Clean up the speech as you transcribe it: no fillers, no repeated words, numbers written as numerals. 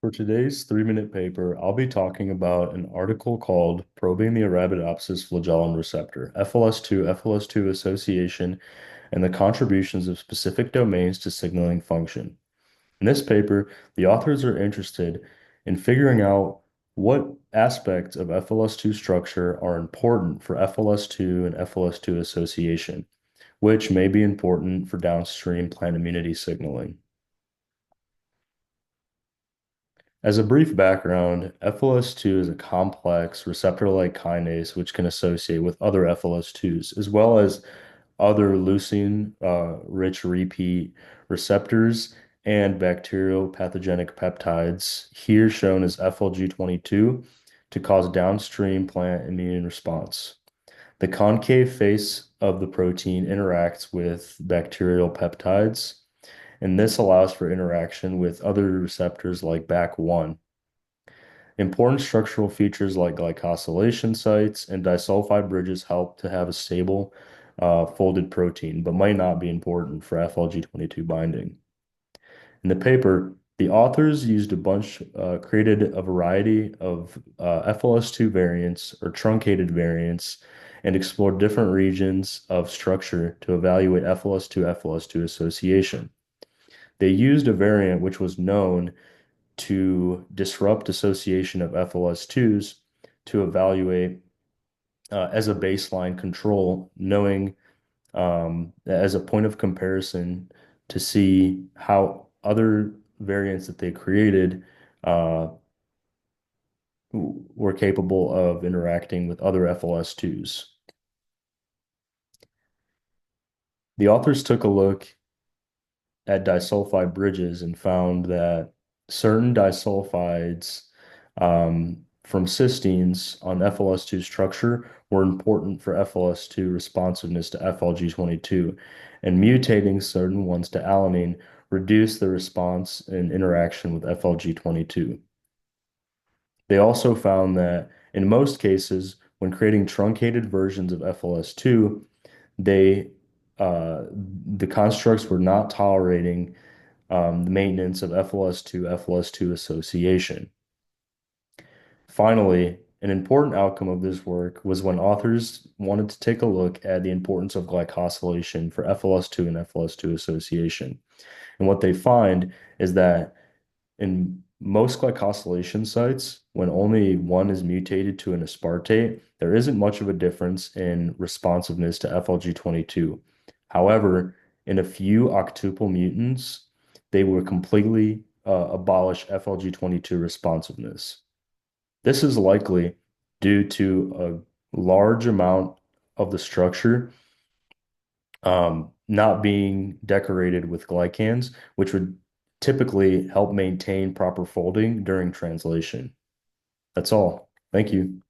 For today's 3-minute paper, I'll be talking about an article called Probing the Arabidopsis Flagellin Receptor, FLS2-FLS2 association, and the contributions of specific domains to signaling function. In this paper, the authors are interested in figuring out what aspects of FLS2 structure are important for FLS2 and FLS2 association, which may be important for downstream plant immunity signaling. As a brief background, FLS2 is a complex receptor-like kinase which can associate with other FLS2s, as well as other leucine-rich repeat receptors and bacterial pathogenic peptides, here shown as FLG22, to cause downstream plant immune response. The concave face of the protein interacts with bacterial peptides, and this allows for interaction with other receptors like BAC1. Important structural features like glycosylation sites and disulfide bridges help to have a stable folded protein, but might not be important for FLG22 binding. In the paper, the authors created a variety of FLS2 variants or truncated variants and explored different regions of structure to evaluate FLS2-FLS2 association. They used a variant which was known to disrupt association of FLS2s to evaluate as a baseline control, knowing as a point of comparison to see how other variants that they created uh, were capable of interacting with other FLS2s. The authors took a look at disulfide bridges and found that certain disulfides from cysteines on FLS2 structure were important for FLS2 responsiveness to FLG22, and mutating certain ones to alanine reduced the response and interaction with FLG22. They also found that in most cases, when creating truncated versions of FLS2, they the constructs were not tolerating the maintenance of FLS2 association. Finally, an important outcome of this work was when authors wanted to take a look at the importance of glycosylation for FLS2 and FLS2 association. And what they find is that in most glycosylation sites, when only one is mutated to an aspartate, there isn't much of a difference in responsiveness to FLG22. However, in a few octuple mutants, they will completely abolish FLG22 responsiveness. This is likely due to a large amount of the structure not being decorated with glycans, which would typically help maintain proper folding during translation. That's all. Thank you.